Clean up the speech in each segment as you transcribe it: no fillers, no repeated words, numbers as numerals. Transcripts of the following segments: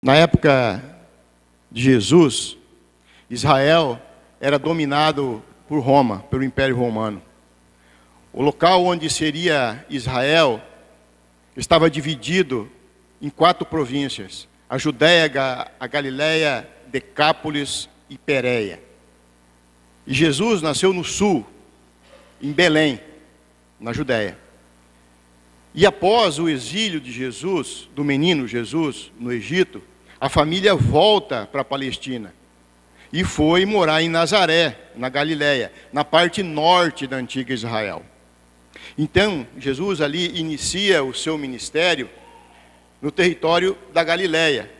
Na época de Jesus, Israel era dominado por Roma, pelo Império Romano. O local onde seria Israel estava dividido em 4 províncias: a Judéia, a Galiléia, Decápolis e Pérea. E Jesus nasceu no sul, em Belém, na Judéia. E após o exílio de Jesus, do menino Jesus, no Egito, a família volta para a Palestina e foi morar em Nazaré, na Galiléia, na parte norte da antiga Israel. Então, Jesus ali inicia o seu ministério no território da Galiléia.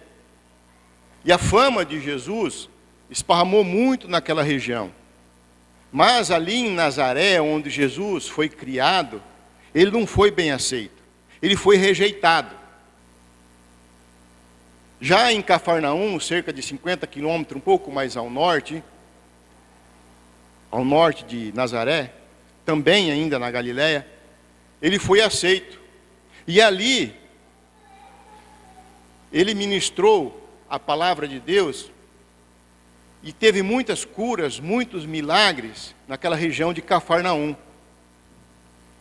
E a fama de Jesus esparramou muito naquela região. Mas ali em Nazaré, onde Jesus foi criado, ele não foi bem aceito. Ele foi rejeitado. Já em Cafarnaum, cerca de 50 quilômetros, um pouco mais ao norte de Nazaré, também ainda na Galiléia, ele foi aceito. E ali, ele ministrou a palavra de Deus e teve muitas curas, muitos milagres naquela região de Cafarnaum.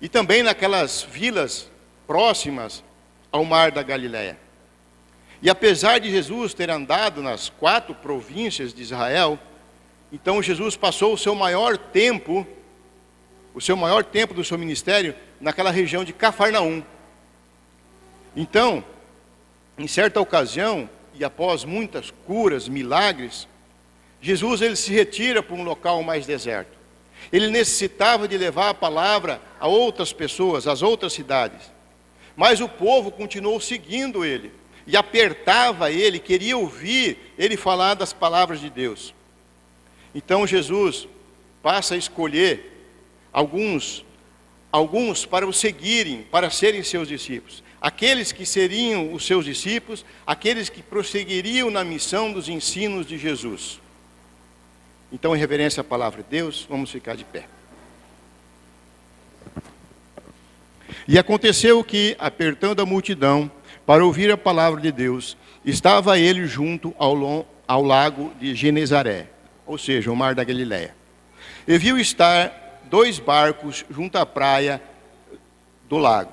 E também naquelas vilas próximas ao mar da Galiléia. E apesar de Jesus ter andado nas 4 províncias de Israel, então Jesus passou o seu maior tempo do seu ministério naquela região de Cafarnaum. Então, em certa ocasião, e após muitas curas, milagres, Jesus ele se retira para um local mais deserto. Ele necessitava de levar a palavra a outras pessoas, às outras cidades. Mas o povo continuou seguindo ele. E apertava ele, queria ouvir ele falar das palavras de Deus. Então Jesus passa a escolher alguns para o seguirem, para serem seus discípulos. Aqueles que seriam os seus discípulos, aqueles que prosseguiriam na missão dos ensinos de Jesus. Então, em reverência à palavra de Deus, vamos ficar de pé. E aconteceu que, apertando a multidão, para ouvir a palavra de Deus, estava ele junto ao lago de Genezaré, ou seja, o mar da Galiléia. E viu estar 2 barcos junto à praia do lago.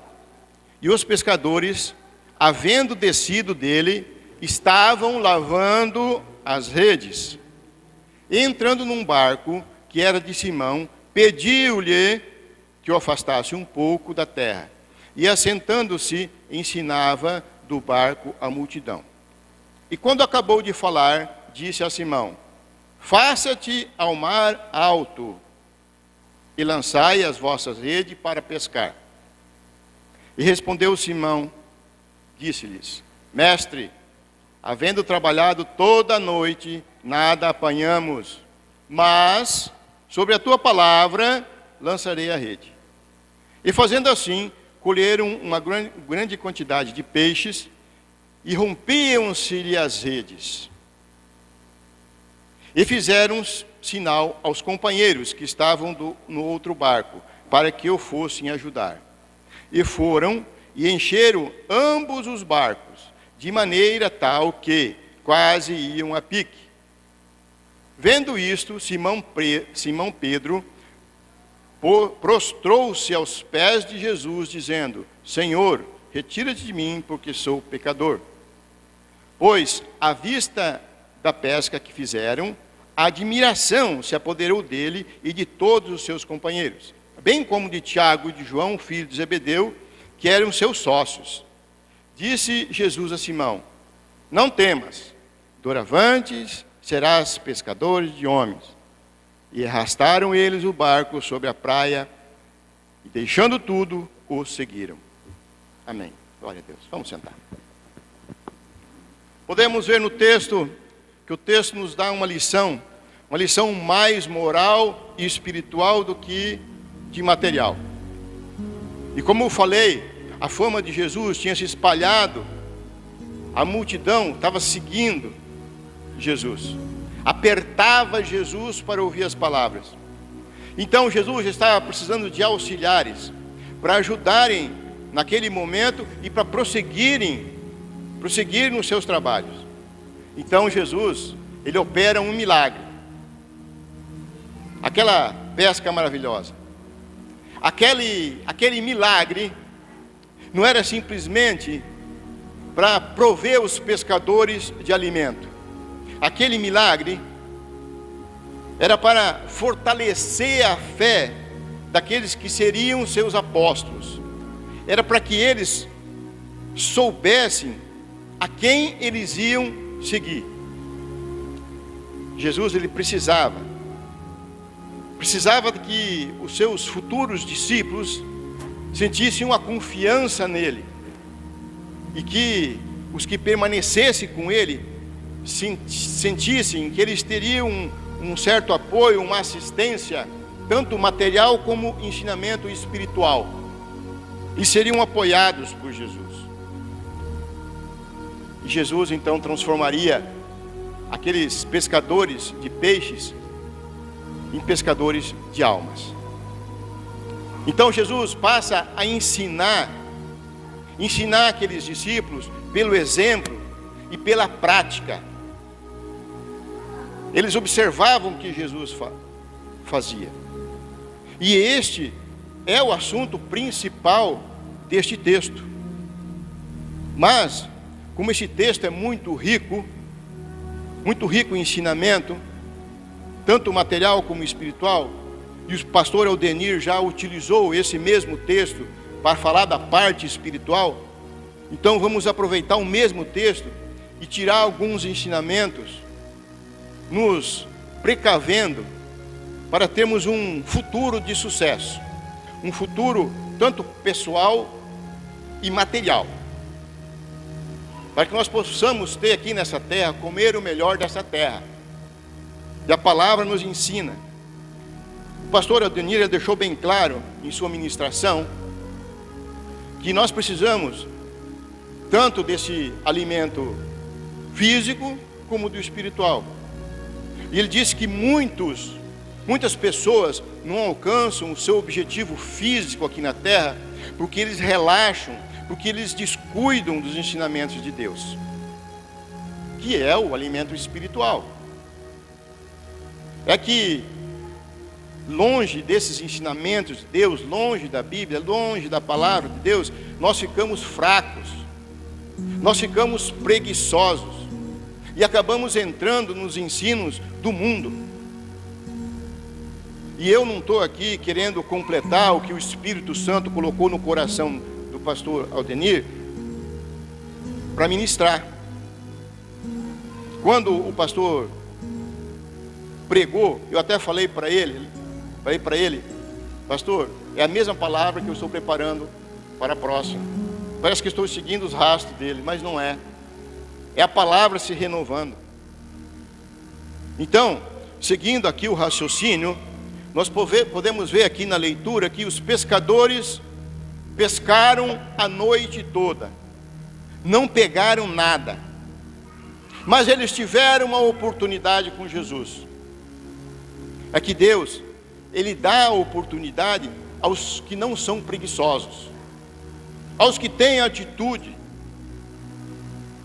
E os pescadores, havendo descido dele, estavam lavando as redes. E entrando num barco, que era de Simão, pediu-lhe que o afastasse um pouco da terra. E assentando-se, ensinava do barco a multidão. E quando acabou de falar, disse a Simão: faça-te ao mar alto, e lançai as vossas redes para pescar. E respondeu Simão, disse-lhes: mestre, havendo trabalhado toda a noite, nada apanhamos, mas sobre a tua palavra lançarei a rede. E fazendo assim, colheram uma grande quantidade de peixes e rompiam-se-lhe as redes. E fizeram sinal aos companheiros que estavam no outro barco, para que o fossem ajudar. E foram e encheram ambos os barcos, de maneira tal que quase iam a pique. Vendo isto, Simão Pedro prostrou-se aos pés de Jesus, dizendo: Senhor, retira-te de mim, porque sou pecador. Pois, à vista da pesca que fizeram, a admiração se apoderou dele e de todos os seus companheiros, bem como de Tiago e de João, filho de Zebedeu, que eram seus sócios. Disse Jesus a Simão: não temas, doravante serás pescadores de homens. E arrastaram eles o barco sobre a praia, e deixando tudo, o seguiram. Amém. Glória a Deus. Vamos sentar. Podemos ver no texto, que o texto nos dá uma lição mais moral e espiritual do que de material. E como eu falei, a fama de Jesus tinha se espalhado, a multidão estava seguindo Jesus. Apertava Jesus para ouvir as palavras. Então Jesus estava precisando de auxiliares para ajudarem naquele momento e para prosseguir nos seus trabalhos. Então Jesus, ele opera um milagre. Aquela pesca maravilhosa. Aquele milagre não era simplesmente para prover os pescadores de alimento. Aquele milagre era para fortalecer a fé daqueles que seriam seus apóstolos. Era para que eles soubessem a quem eles iam seguir. Jesus, ele precisava de que os seus futuros discípulos sentissem uma confiança nele, e que os que permanecessem com ele sentissem que eles teriam um certo apoio, uma assistência, tanto material como ensinamento espiritual, e seriam apoiados por Jesus. E Jesus então transformaria aqueles pescadores de peixes em pescadores de almas. Então Jesus passa a ensinar aqueles discípulos pelo exemplo e pela prática. Eles observavam o que Jesus fazia. E este é o assunto principal deste texto. Mas, como esse texto é muito rico em ensinamento, tanto material como espiritual, e o pastor Aldenir já utilizou esse mesmo texto para falar da parte espiritual, então vamos aproveitar o mesmo texto e tirar alguns ensinamentos, nos precavendo para termos um futuro de sucesso, um futuro tanto pessoal e material, para que nós possamos ter aqui nessa terra, comer o melhor dessa terra. E a palavra nos ensina. O pastor Aldenir deixou bem claro em sua ministração que nós precisamos tanto desse alimento físico como do espiritual. E ele disse que muitas pessoas não alcançam o seu objetivo físico aqui na terra porque eles relaxam, porque eles descuidam dos ensinamentos de Deus, que é o alimento espiritual. É que longe desses ensinamentos de Deus, longe da Bíblia, longe da palavra de Deus, nós ficamos fracos, nós ficamos preguiçosos e acabamos entrando nos ensinos do mundo. E eu não estou aqui querendo completar o que o Espírito Santo colocou no coração do pastor Aldenir para ministrar. Quando o pastor pregou, eu até falei para ele, pastor, é a mesma palavra que eu estou preparando para a próxima. Parece que estou seguindo os rastros dele, mas não é. É a palavra se renovando. Então, seguindo aqui o raciocínio, nós podemos ver aqui na leitura que os pescadores pescaram a noite toda, não pegaram nada, mas eles tiveram uma oportunidade com Jesus. É que Deus, Ele dá a oportunidade aos que não são preguiçosos, aos que têm atitude.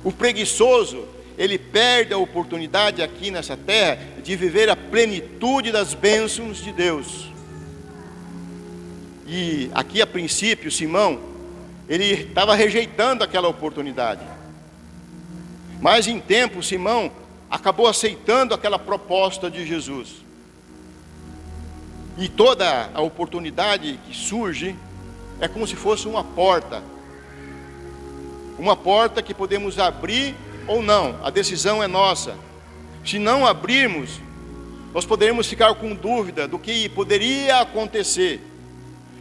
O preguiçoso, ele perde a oportunidade aqui nessa terra de viver a plenitude das bênçãos de Deus. E aqui a princípio, Simão, ele estava rejeitando aquela oportunidade. Mas em tempo, Simão acabou aceitando aquela proposta de Jesus. E toda a oportunidade que surge é como se fosse uma porta que podemos abrir ou não, a decisão é nossa. Se não abrirmos, nós poderemos ficar com dúvida do que poderia acontecer.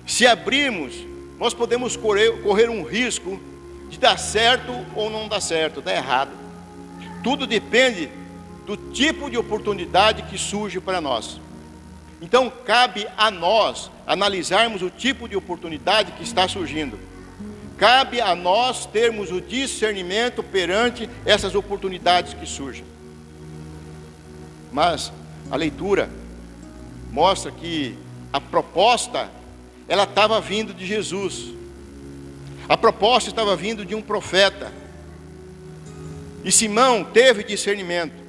Se abrirmos, nós podemos correr um risco de dar certo ou não dar certo, dar errado. Tudo depende do tipo de oportunidade que surge para nós. Então cabe a nós analisarmos o tipo de oportunidade que está surgindo. Cabe a nós termos o discernimento perante essas oportunidades que surgem. Mas a leitura mostra que a proposta, ela estava vindo de Jesus. A proposta estava vindo de um profeta. E Simão teve discernimento.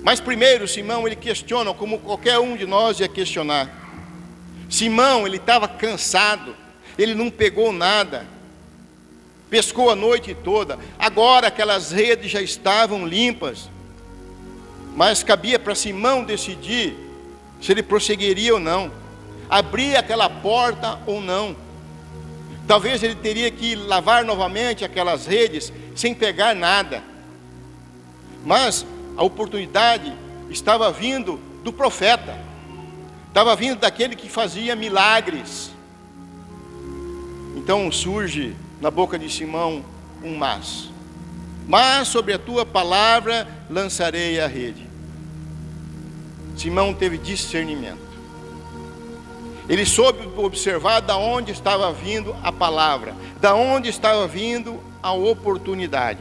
Mas primeiro, Simão, ele questiona, como qualquer um de nós ia questionar. Simão, ele estava cansado, ele não pegou nada, pescou a noite toda. Agora aquelas redes já estavam limpas, mas cabia para Simão decidir se ele prosseguiria ou não, abrir aquela porta ou não. Talvez ele teria que lavar novamente aquelas redes sem pegar nada. Mas a oportunidade estava vindo do profeta, estava vindo daquele que fazia milagres. Então surge na boca de Simão um mas sobre a tua palavra lançarei a rede. Simão teve discernimento. Ele soube observar da onde estava vindo a palavra, da onde estava vindo a oportunidade.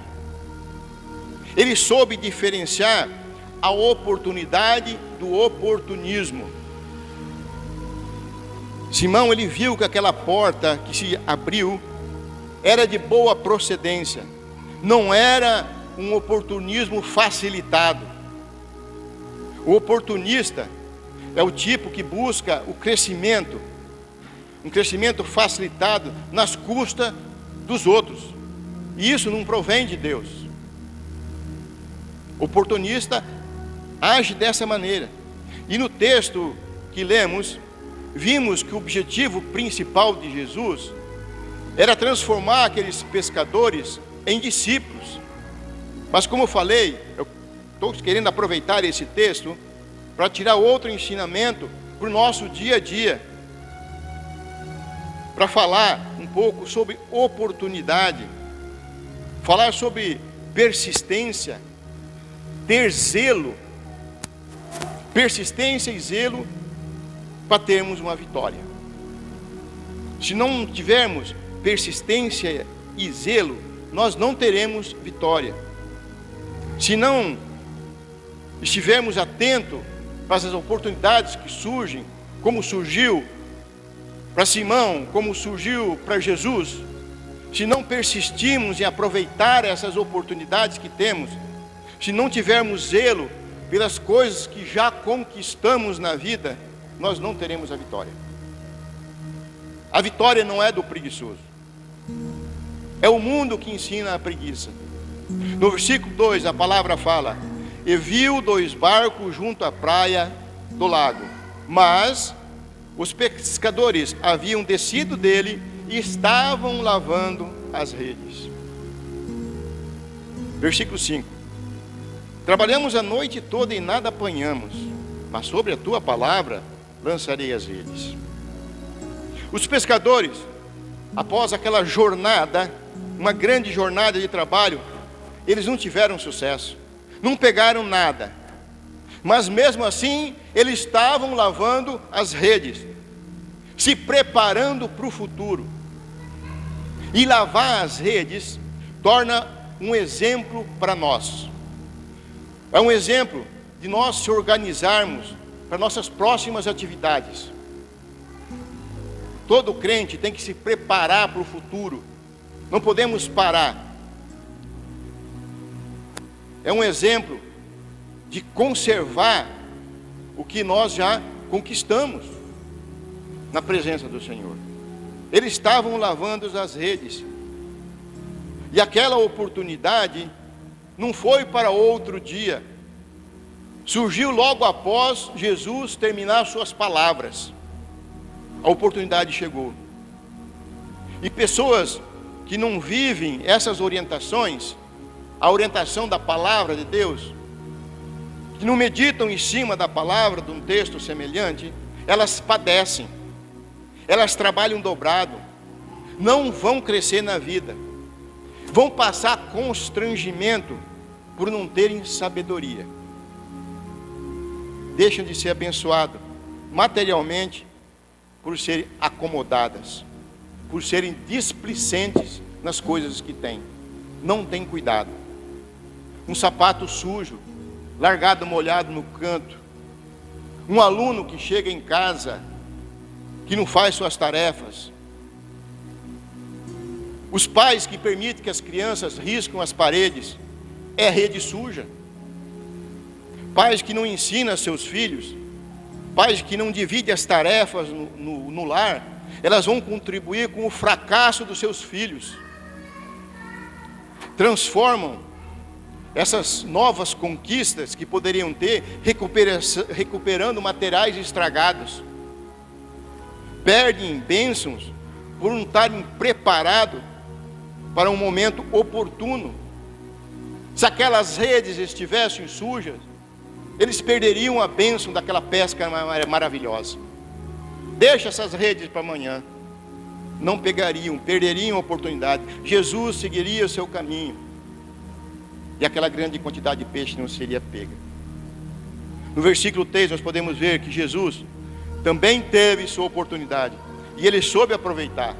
Ele soube diferenciar a oportunidade do oportunismo. Simão, ele viu que aquela porta que se abriu era de boa procedência, não era um oportunismo facilitado. O oportunista é o tipo que busca o crescimento, um crescimento facilitado nas custas dos outros, e isso não provém de Deus. O oportunista age dessa maneira. E no texto que lemos, vimos que o objetivo principal de Jesus era transformar aqueles pescadores em discípulos. Mas como eu falei, eu estou querendo aproveitar esse texto para tirar outro ensinamento para o nosso dia a dia, para falar um pouco sobre oportunidade, falar sobre persistência, ter zelo, persistência e zelo para termos uma vitória. Se não tivermos persistência e zelo, nós não teremos vitória. Se não estivermos atentos para as oportunidades que surgem, como surgiu para Simão, como surgiu para Jesus, se não persistirmos em aproveitar essas oportunidades que temos, se não tivermos zelo pelas coisas que já conquistamos na vida, nós não teremos a vitória. A vitória não é do preguiçoso, é o mundo que ensina a preguiça. No versículo 2 a palavra fala: e viu 2 barcos junto à praia do lago, mas os pescadores haviam descido dele e estavam lavando as redes. Versículo 5: trabalhamos a noite toda e nada apanhamos, mas sobre a tua palavra lançarei as redes. Os pescadores, após aquela jornada, uma grande jornada de trabalho, eles não tiveram sucesso, não pegaram nada, mas mesmo assim eles estavam lavando as redes, se preparando para o futuro. E lavar as redes torna um exemplo para nós, é um exemplo de nós se organizarmos para nossas próximas atividades. Todo crente tem que se preparar para o futuro, não podemos parar. É um exemplo de conservar o que nós já conquistamos na presença do Senhor. Eles estavam lavando as redes, e aquela oportunidade não foi para outro dia, surgiu logo após Jesus terminar suas palavras. A oportunidade chegou, e pessoas que não vivem essas orientações, a orientação da palavra de Deus, que não meditam em cima da palavra de um texto semelhante, elas padecem, elas trabalham dobrado, não vão crescer na vida, vão passar constrangimento por não terem sabedoria, deixam de ser abençoados materialmente por serem acomodadas, por serem displicentes nas coisas que têm, não tem cuidado. Um sapato sujo, largado molhado no canto, um aluno que chega em casa, que não faz suas tarefas, os pais que permitem que as crianças risquem as paredes, é rede suja. Pais que não ensinam seus filhos, pais que não dividem as tarefas no lar, elas vão contribuir com o fracasso dos seus filhos. Transformam essas novas conquistas que poderiam ter, recuperando materiais estragados. Perdem bênçãos por não estarem preparados para um momento oportuno. Se aquelas redes estivessem sujas, eles perderiam a bênção daquela pesca maravilhosa. Deixa essas redes para amanhã. Não pegariam, perderiam a oportunidade. Jesus seguiria o seu caminho, e aquela grande quantidade de peixe não seria pega. No versículo 3 nós podemos ver que Jesus também teve sua oportunidade, e ele soube aproveitar.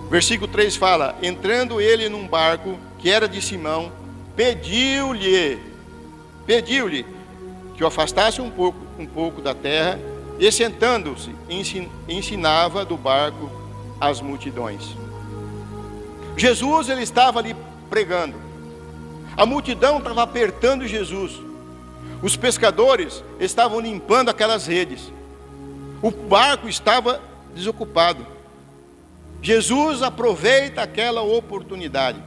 Versículo 3 fala: entrando ele num barco que era de Simão, pediu-lhe que o afastasse um pouco da terra, e sentando-se, ensinava do barco as multidões. Jesus, ele estava ali pregando. A multidão estava apertando Jesus. Os pescadores estavam limpando aquelas redes. O barco estava desocupado. Jesus aproveita aquela oportunidade.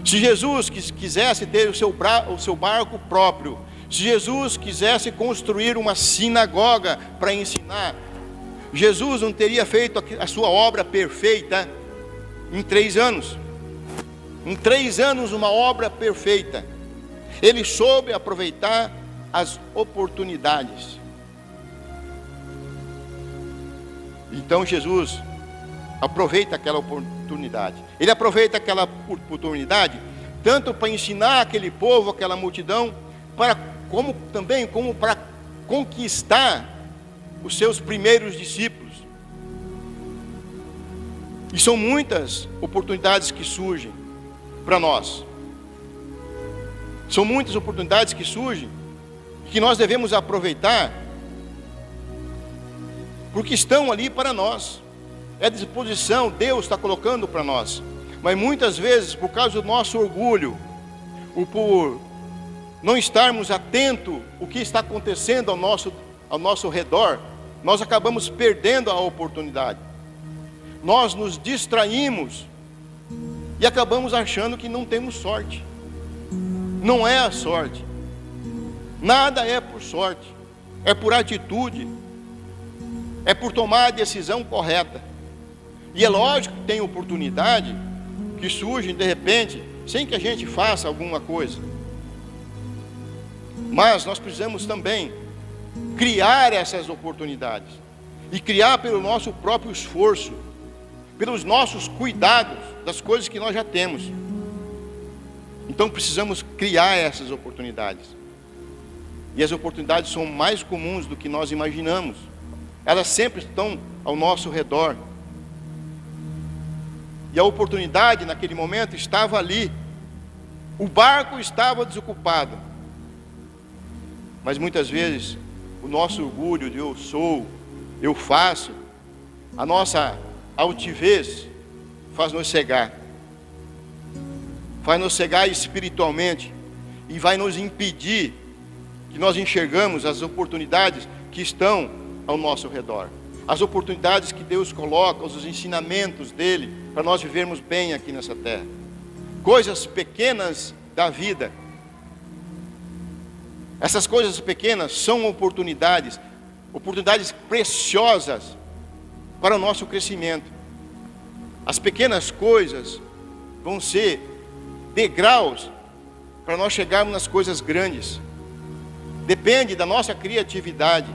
Se Jesus quisesse ter o seu barco próprio, se Jesus quisesse construir uma sinagoga para ensinar, Jesus não teria feito a sua obra perfeita em 3 anos. Em 3 anos, uma obra perfeita. Ele soube aproveitar as oportunidades. Então Jesus aproveita aquela oportunidade. Ele aproveita aquela oportunidade tanto para ensinar aquele povo, aquela multidão, como para conquistar os seus primeiros discípulos. E são muitas oportunidades que surgem para nós. São muitas oportunidades que surgem, que nós devemos aproveitar, porque estão ali para nós. É a disposição, Deus está colocando para nós. Mas muitas vezes, por causa do nosso orgulho, ou por não estarmos atentos ao que está acontecendo ao nosso redor, nós acabamos perdendo a oportunidade. Nós nos distraímos e acabamos achando que não temos sorte. Não é a sorte. Nada é por sorte. É por atitude. É por tomar a decisão correta. E é lógico que tem oportunidade que surgem de repente, sem que a gente faça alguma coisa. Mas nós precisamos também criar essas oportunidades. E criar pelo nosso próprio esforço, pelos nossos cuidados das coisas que nós já temos. Então precisamos criar essas oportunidades. E as oportunidades são mais comuns do que nós imaginamos. Elas sempre estão ao nosso redor. E a oportunidade naquele momento estava ali. O barco estava desocupado. Mas muitas vezes o nosso orgulho de eu sou, eu faço, a nossa altivez faz nos cegar. Faz nos cegar espiritualmente e vai nos impedir que nós enxergamos as oportunidades que estão ao nosso redor. As oportunidades que Deus coloca, os ensinamentos dele, para nós vivermos bem aqui nessa terra. Coisas pequenas da vida. Essas coisas pequenas são oportunidades preciosas para o nosso crescimento. As pequenas coisas vão ser degraus para nós chegarmos nas coisas grandes. Depende da nossa criatividade,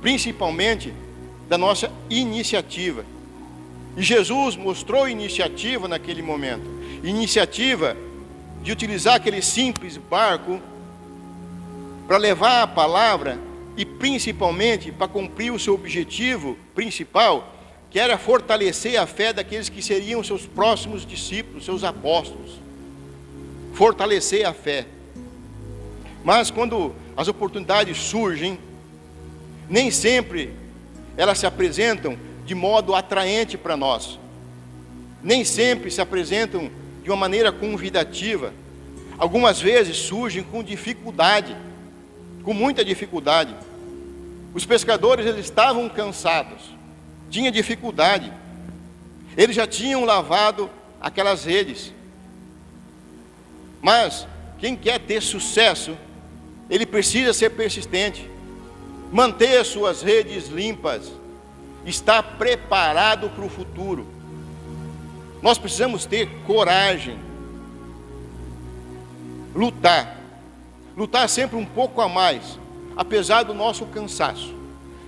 principalmente da nossa iniciativa. E Jesus mostrou iniciativa naquele momento. Iniciativa de utilizar aquele simples barco para levar a palavra e principalmente para cumprir o seu objetivo principal, que era fortalecer a fé daqueles que seriam seus próximos discípulos, seus apóstolos. Fortalecer a fé. Mas quando as oportunidades surgem, nem sempre elas se apresentam de modo atraente para nós. Nem sempre se apresentam de uma maneira convidativa, algumas vezes surgem com dificuldade, com muita dificuldade. Os pescadores, eles estavam cansados, tinha dificuldade. Eles já tinham lavado aquelas redes. Mas quem quer ter sucesso, ele precisa ser persistente, manter as suas redes limpas, estar preparado para o futuro. Nós precisamos ter coragem, lutar sempre um pouco a mais, apesar do nosso cansaço,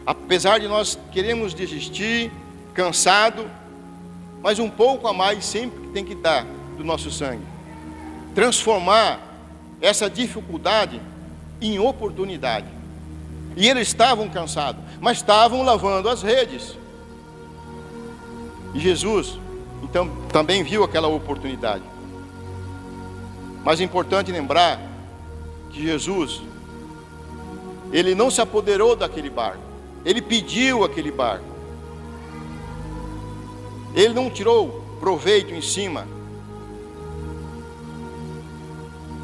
apesar de nós queremos desistir, cansado, mas um pouco a mais sempre tem que dar do nosso sangue, transformar essa dificuldade em oportunidade. E eles estavam cansados, mas estavam lavando as redes. E Jesus, então, também viu aquela oportunidade. Mas é importante lembrar que Jesus, ele não se apoderou daquele barco, ele pediu aquele barco. Ele não tirou proveito em cima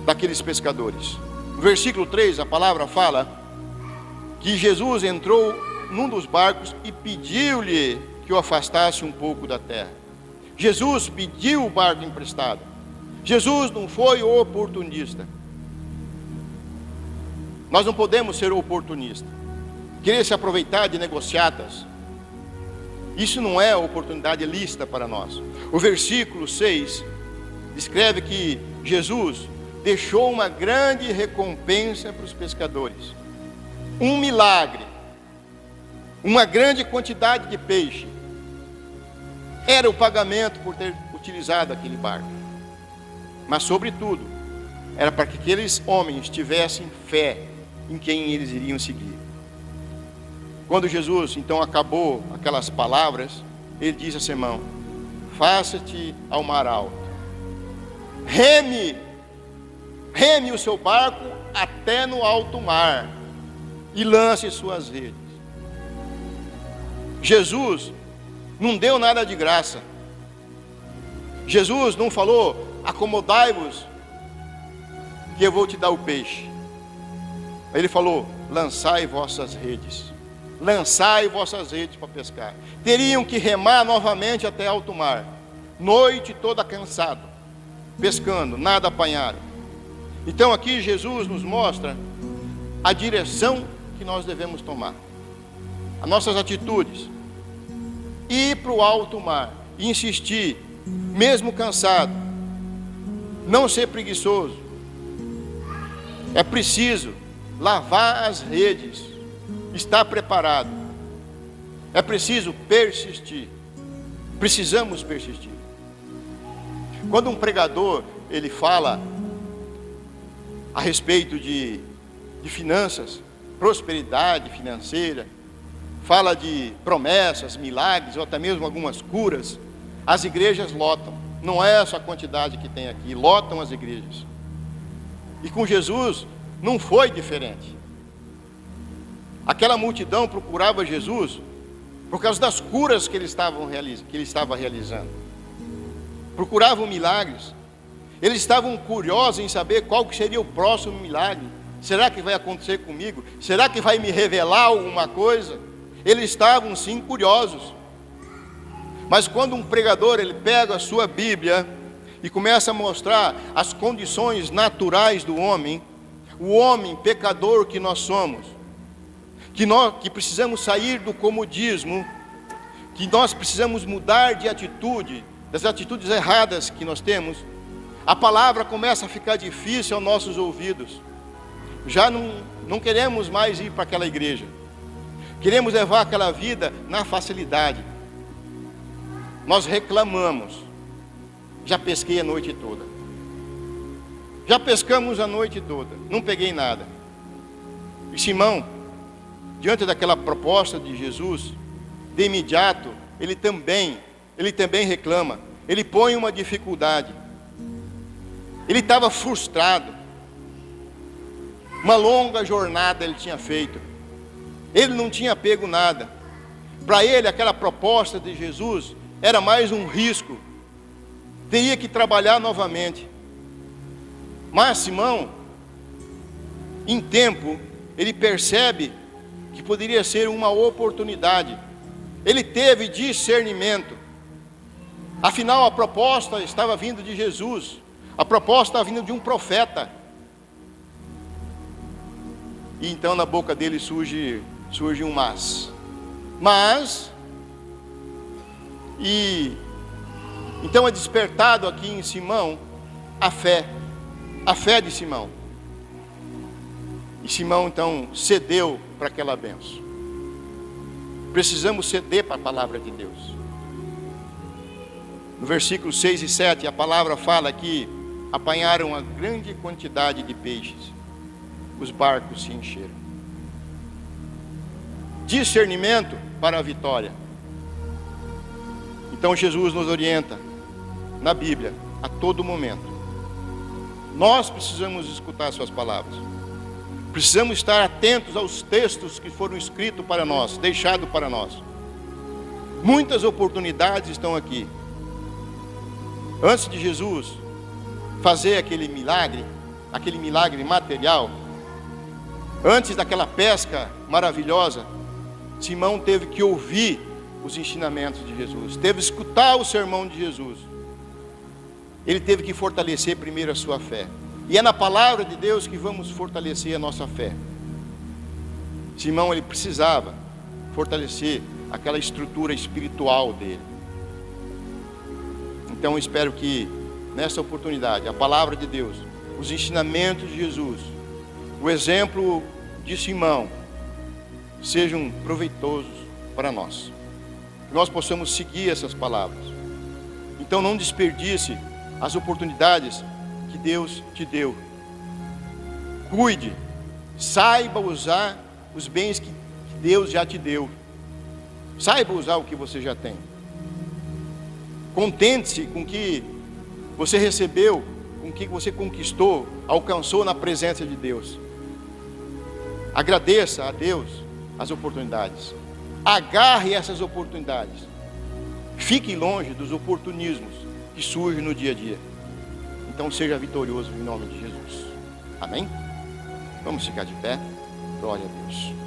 daqueles pescadores. No versículo 3, a palavra fala que Jesus entrou num dos barcos e pediu-lhe que o afastasse um pouco da terra. Jesus pediu o barco emprestado. Jesus não foi oportunista. Nós não podemos ser oportunistas, querer se aproveitar de negociatas. Isso não é oportunidade lícita para nós. O versículo 6 descreve que Jesus deixou uma grande recompensa para os pescadores. Um milagre, uma grande quantidade de peixe, era o pagamento por ter utilizado aquele barco. Mas, sobretudo, era para que aqueles homens tivessem fé em quem eles iriam seguir. Quando Jesus, então, acabou aquelas palavras, ele disse a Simão: faça-te ao mar alto, reme o seu barco até no alto mar e lance suas redes. Jesus não deu nada de graça. Jesus não falou: acomodai-vos que eu vou te dar o peixe. Ele falou: lançai vossas redes. Lançai vossas redes para pescar. Teriam que remar novamente até alto mar, noite toda cansado, pescando, nada apanharam. Então aqui Jesus nos mostra a direção que nós devemos tomar, as nossas atitudes. Ir para o alto mar, insistir, mesmo cansado, não ser preguiçoso. É preciso lavar as redes, estar preparado. É preciso persistir. Precisamos persistir. Quando um pregador ele fala a respeito de finanças, prosperidade financeira, fala de promessas, milagres, ou até mesmo algumas curas, as igrejas lotam. Não é essa a quantidade que tem aqui, lotam as igrejas. E com Jesus não foi diferente. Aquela multidão procurava Jesus por causa das curas que ele estava realizando. Procuravam milagres. Eles estavam curiosos em saber qual que seria o próximo milagre. Será que vai acontecer comigo? Será que vai me revelar alguma coisa? Eles estavam sim curiosos. Mas quando um pregador ele pega a sua Bíblia e começa a mostrar as condições naturais do homem, o homem pecador que nós somos, que precisamos sair do comodismo, que nós precisamos mudar de atitude, das atitudes erradas que nós temos, a palavra começa a ficar difícil aos nossos ouvidos. Já não queremos mais ir para aquela igreja. Queremos levar aquela vida na facilidade. Nós reclamamos. Já pesquei a noite toda. Já pescamos a noite toda. Não peguei nada. E Simão, diante daquela proposta de Jesus, de imediato, ele também reclama. Ele põe uma dificuldade. Ele estava frustrado. Uma longa jornada ele tinha feito. Ele não tinha pego nada. Para ele, aquela proposta de Jesus era mais um risco. teria que trabalhar novamente. Mas Simão, em tempo, ele percebe que poderia ser uma oportunidade. Ele teve discernimento. Afinal, a proposta estava vindo de Jesus. A proposta estava vindo de um profeta. E então na boca dele surge um mas. Então é despertado aqui em Simão a fé de Simão. E Simão então cedeu para aquela bênção. Precisamos ceder para a palavra de Deus. No versículo 6 e 7, a palavra fala que apanharam uma grande quantidade de peixes. Os barcos se encheram. Discernimento para a vitória. Então Jesus nos orienta na Bíblia a todo momento. Nós precisamos escutar suas palavras. Precisamos estar atentos aos textos que foram escritos para nós, deixados para nós. Muitas oportunidades estão aqui. Antes de Jesus fazer aquele milagre material, antes daquela pesca maravilhosa, Simão teve que ouvir os ensinamentos de Jesus, teve que escutar o sermão de Jesus. Ele teve que fortalecer primeiro a sua fé. E é na palavra de Deus que vamos fortalecer a nossa fé. Simão, ele precisava fortalecer aquela estrutura espiritual dele. Então eu espero que nessa oportunidade, a palavra de Deus, os ensinamentos de Jesus, o exemplo de Simão, sejam proveitosos para nós. Que nós possamos seguir essas palavras. Então não desperdice as oportunidades que Deus te deu. Cuide, saiba usar os bens que Deus já te deu. Saiba usar o que você já tem. Contente-se com o que você recebeu, com o que você conquistou, alcançou na presença de Deus. Agradeça a Deus as oportunidades. Agarre essas oportunidades. Fique longe dos oportunismos que surgem no dia a dia. Então seja vitorioso em nome de Jesus. Amém? Vamos ficar de pé. Glória a Deus.